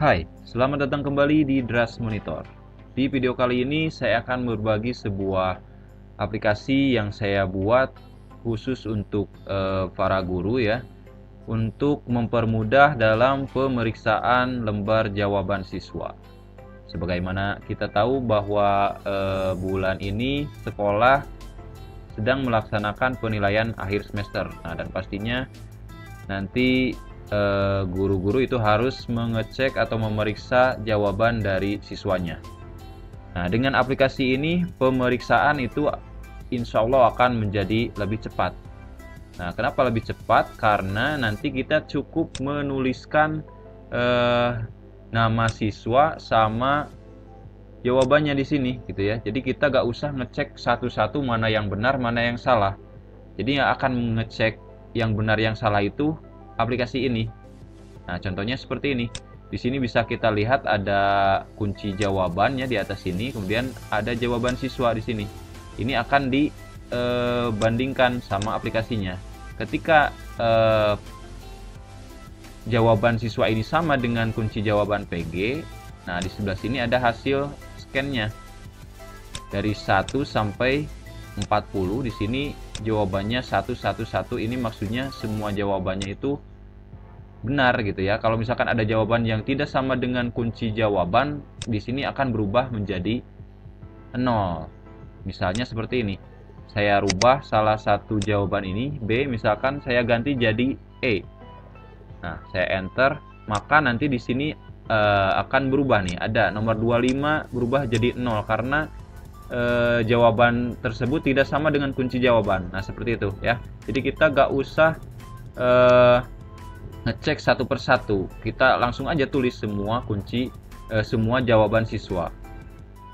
Hai, selamat datang kembali di Dras Monitor. Di video kali ini saya akan berbagi sebuah aplikasi yang saya buat khusus untuk para guru ya, untuk mempermudah dalam pemeriksaan lembar jawaban siswa. Sebagaimana kita tahu bahwa bulan ini sekolah sedang melaksanakan penilaian akhir semester. Nah, dan pastinya nanti guru-guru itu harus mengecek atau memeriksa jawaban dari siswanya. Nah, dengan aplikasi ini pemeriksaan itu insya Allah akan menjadi lebih cepat. Nah, kenapa lebih cepat? Karena nanti kita cukup menuliskan nama siswa sama jawabannya di sini gitu ya. Jadi kita gak usah ngecek satu-satu mana yang benar, mana yang salah. Jadi yang akan mengecek yang benar yang salah itu aplikasi ini. Nah, contohnya seperti ini. Di sini bisa kita lihat ada kunci jawabannya di atas sini, kemudian ada jawaban siswa di sini. Ini akan dibandingkan sama aplikasinya. Ketika jawaban siswa ini sama dengan kunci jawaban PG, nah di sebelah sini ada hasil scan-nya. Dari 1 sampai 40 di sini jawabannya 111. Ini maksudnya semua jawabannya itu benar gitu ya. Kalau misalkan ada jawaban yang tidak sama dengan kunci jawaban, di sini akan berubah menjadi 0. Misalnya seperti ini. Saya rubah salah satu jawaban ini B, misalkan saya ganti jadi E. Nah, saya enter, maka nanti di sini akan berubah nih. Ada nomor 25 berubah jadi 0 karena jawaban tersebut tidak sama dengan kunci jawaban. Nah, seperti itu ya. Jadi kita gak usah ngecek satu persatu, kita langsung aja tulis semua kunci semua jawaban siswa.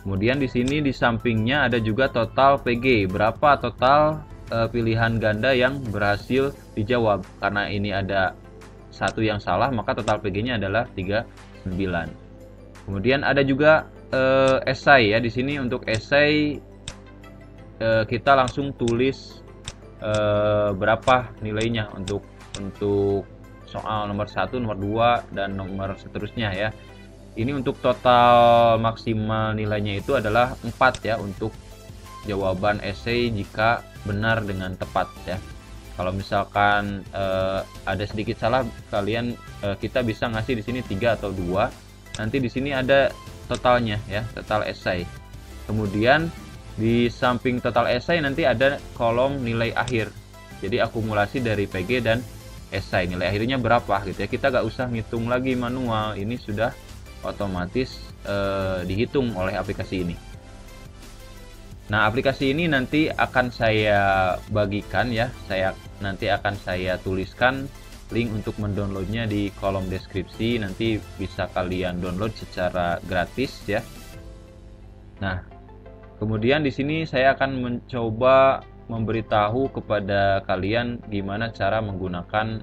Kemudian di sini di sampingnya ada juga total PG, berapa total pilihan ganda yang berhasil dijawab. Karena ini ada satu yang salah, maka total PG-nya adalah 39. Kemudian ada juga esai ya. Di sini untuk esai kita langsung tulis berapa nilainya untuk soal nomor 1, nomor 2, dan nomor seterusnya ya. Ini untuk total maksimal nilainya itu adalah 4 ya untuk jawaban esai jika benar dengan tepat ya. Kalau misalkan ada sedikit salah, kita bisa ngasih di sini 3 atau 2. Nanti di sini ada totalnya ya, total esai. Kemudian di samping total esai nanti ada kolom nilai akhir. Jadi akumulasi dari PG dan esai, nilai akhirnya berapa gitu ya. Kita gak usah ngitung lagi manual, ini sudah otomatis dihitung oleh aplikasi ini. Nah, aplikasi ini nanti akan saya bagikan ya, nanti akan saya tuliskan link untuk mendownloadnya di kolom deskripsi. Nanti bisa kalian download secara gratis ya. Nah, kemudian di sini saya akan mencoba memberitahu kepada kalian gimana cara menggunakan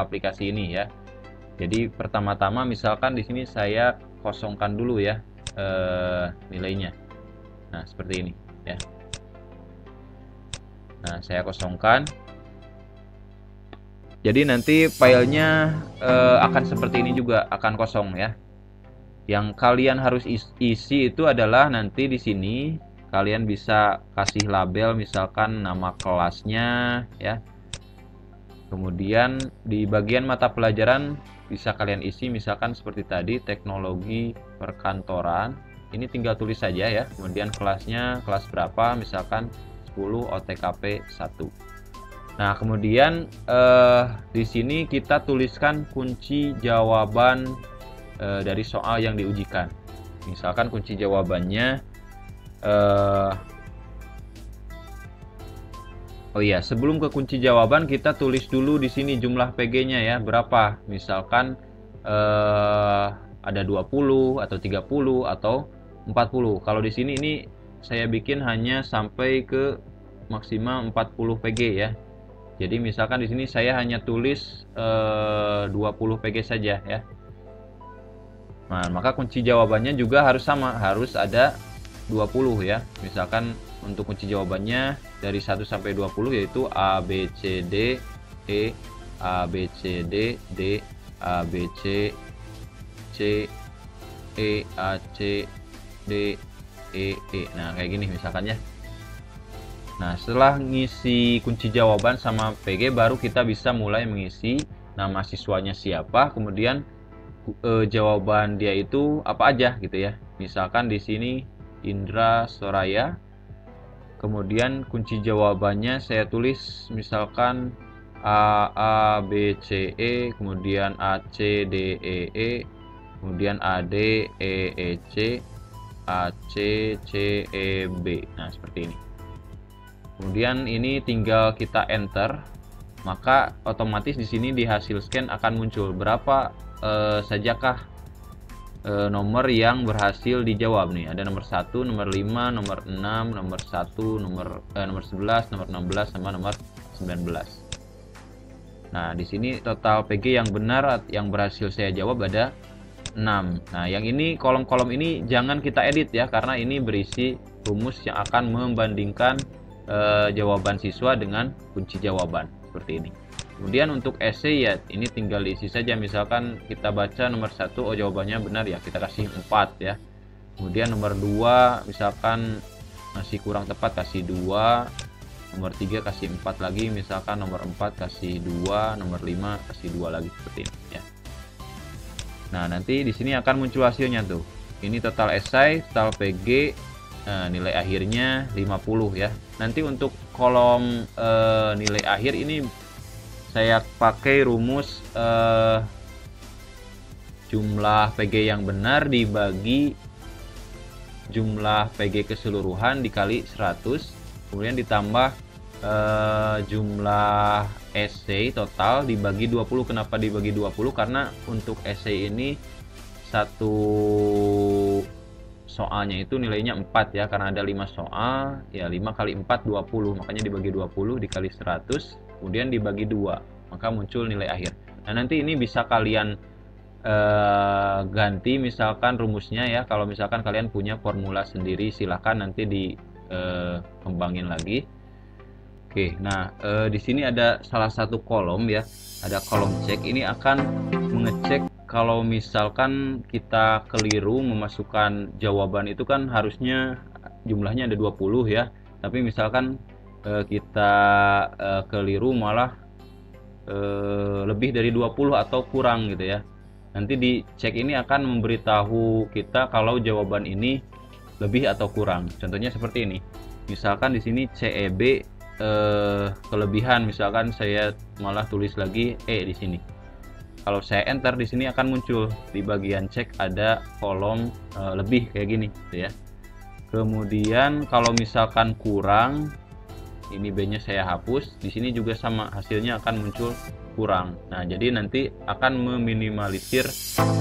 aplikasi ini ya. Jadi pertama-tama misalkan di sini saya kosongkan dulu ya nilainya. Nah, seperti ini ya. Nah, saya kosongkan. Jadi nanti filenya akan seperti ini juga, akan kosong ya. Yang kalian harus isi itu adalah nanti di sini kalian bisa kasih label misalkan nama kelasnya ya. Kemudian di bagian mata pelajaran bisa kalian isi misalkan seperti tadi teknologi perkantoran. Ini tinggal tulis saja ya. Kemudian kelasnya kelas berapa, misalkan 10 OTKP 1. Nah, kemudian di sini kita tuliskan kunci jawaban dari soal yang diujikan. Misalkan kunci jawabannya oh iya, sebelum ke kunci jawaban kita tulis dulu di sini jumlah PG-nya ya, berapa. Misalkan ada 20 atau 30 atau 40. Kalau di sini ini saya bikin hanya sampai ke maksimal 40 PG ya. Jadi misalkan di sini saya hanya tulis 20 PG saja ya. Nah, maka kunci jawabannya juga harus sama, harus ada 20 ya. Misalkan untuk kunci jawabannya dari 1 sampai 20 yaitu A, B, C, D, E, A, B, C, D, D, A, B, C, C C, E, A, C, D, E, E. Nah, kayak gini misalkan ya. Nah, setelah ngisi kunci jawaban sama PG, baru kita bisa mulai mengisi nama siswanya siapa, kemudian jawaban dia itu apa aja gitu ya. Misalkan di sini Indra Soraya. Kemudian kunci jawabannya saya tulis misalkan A A B C E, kemudian A C D E E, kemudian A D E E C, A C C E B. Nah, seperti ini. Kemudian ini tinggal kita enter, maka otomatis di sini di hasil scan akan muncul berapa sajakah nomor yang berhasil dijawab nih. Ada nomor 1, nomor 5, nomor 6, nomor 1, nomor 11, nomor 16 sama nomor 19. Nah, di sini total PG yang benar yang berhasil saya jawab ada 6. Nah, yang ini kolom-kolom ini jangan kita edit ya, karena ini berisi rumus yang akan membandingkan jawaban siswa dengan kunci jawaban seperti ini. Kemudian untuk essay ya ini tinggal diisi saja, misalkan kita baca nomor 1, oh jawabannya benar ya, kita kasih 4 ya. Kemudian nomor 2 misalkan masih kurang tepat, kasih 2. Nomor 3 kasih 4 lagi, misalkan nomor 4 kasih 2, nomor 5 kasih 2 lagi seperti ini ya. Nah, nanti di sini akan muncul hasilnya tuh. Ini total essay, total PG, nilai akhirnya 50 ya. Nanti untuk kolom nilai akhir ini saya pakai rumus jumlah PG yang benar dibagi jumlah PG keseluruhan dikali 100, kemudian ditambah jumlah essay total dibagi 20. Kenapa dibagi 20? Karena untuk essay ini satu soalnya itu nilainya 4 ya, karena ada 5 soal ya, 5 kali 4 20, makanya dibagi 20 dikali 100 kemudian dibagi 2, maka muncul nilai akhir. Nah, nanti ini bisa kalian ganti misalkan rumusnya ya. Kalau misalkan kalian punya formula sendiri, silahkan nanti dikembangin lagi. Oke, nah di sini ada salah satu kolom ya, ada kolom cek. Ini akan mengecek kalau misalkan kita keliru memasukkan jawaban itu, kan harusnya jumlahnya ada 20 ya, tapi misalkan kita keliru malah lebih dari 20 atau kurang gitu ya. Nanti di cek ini akan memberitahu kita kalau jawaban ini lebih atau kurang. Contohnya seperti ini. Misalkan di sini CEB kelebihan, misalkan saya malah tulis lagi E di sini. Kalau saya enter di sini akan muncul di bagian cek ada kolom lebih kayak gini gitu ya. Kemudian kalau misalkan kurang, ini B-nya saya hapus, di sini juga sama, hasilnya akan muncul kurang. Nah, jadi nanti akan meminimalisir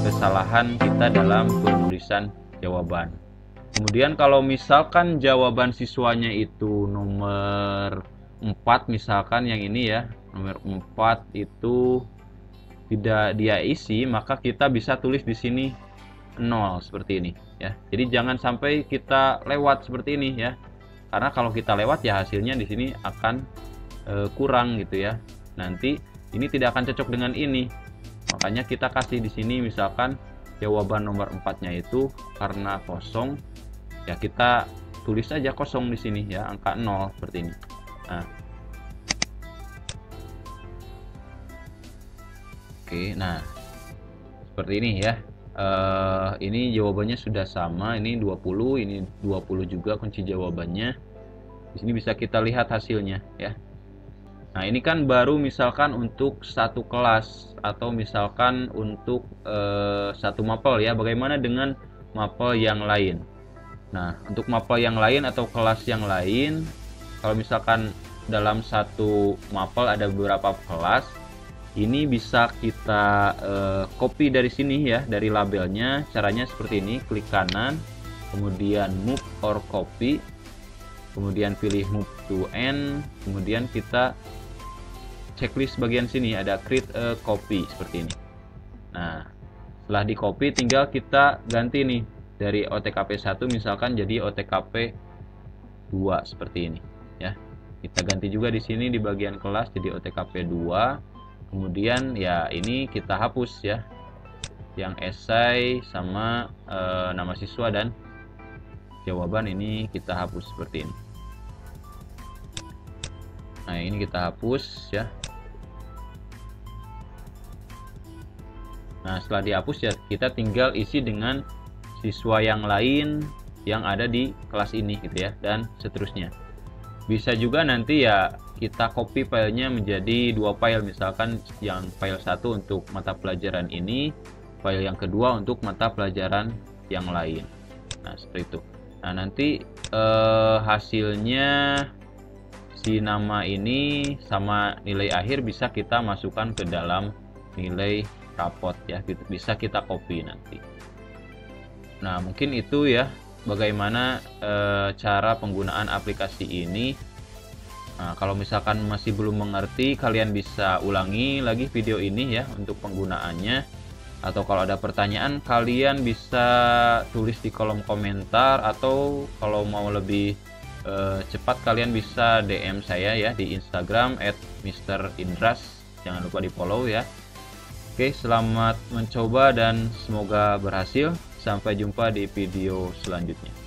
kesalahan kita dalam penulisan jawaban. Kemudian kalau misalkan jawaban siswanya itu nomor 4 misalkan, yang ini ya, nomor 4 itu tidak dia isi, maka kita bisa tulis di sini 0 seperti ini ya. Jadi jangan sampai kita lewat seperti ini ya. Karena kalau kita lewat ya hasilnya di sini akan kurang gitu ya. Nanti ini tidak akan cocok dengan ini. Makanya kita kasih di sini misalkan jawaban nomor 4-nya itu karena kosong ya, kita tulis aja kosong di sini ya, angka 0 seperti ini. Nah. Oke, nah seperti ini ya. Ini jawabannya sudah sama, ini 20, ini 20 juga kunci jawabannya. Di sini bisa kita lihat hasilnya ya. Nah, ini kan baru misalkan untuk satu kelas atau misalkan untuk satu mapel ya. Bagaimana dengan mapel yang lain? Nah, untuk mapel yang lain atau kelas yang lain, kalau misalkan dalam satu mapel ada beberapa kelas, ini bisa kita copy dari sini ya, dari labelnya. Caranya seperti ini, klik kanan, kemudian move or copy, kemudian pilih move to end, kemudian kita checklist bagian sini ada create a copy seperti ini. Nah, setelah di copy tinggal kita ganti nih dari OTKP 1 misalkan jadi OTKP 2 seperti ini ya. Kita ganti juga di sini di bagian kelas jadi OTKP 2. Kemudian ya ini kita hapus ya. yang esai sama nama siswa dan jawaban ini kita hapus seperti ini. Nah, ini kita hapus ya. Nah, setelah dihapus ya kita tinggal isi dengan siswa yang lain yang ada di kelas ini gitu ya, dan seterusnya. Bisa juga nanti ya kita copy filenya menjadi 2 file, misalkan yang file 1 untuk mata pelajaran ini, file yang kedua untuk mata pelajaran yang lain. Nah, seperti itu. Nah, nanti hasilnya si nama ini sama nilai akhir bisa kita masukkan ke dalam nilai rapot ya, gitu. Bisa kita copy nanti. Nah, mungkin itu ya bagaimana cara penggunaan aplikasi ini. Nah, kalau misalkan masih belum mengerti, kalian bisa ulangi lagi video ini ya untuk penggunaannya. Atau kalau ada pertanyaan, kalian bisa tulis di kolom komentar, atau kalau mau lebih cepat kalian bisa DM saya ya di Instagram @mrindras. Jangan lupa di follow ya. Oke, selamat mencoba dan semoga berhasil. Sampai jumpa di video selanjutnya.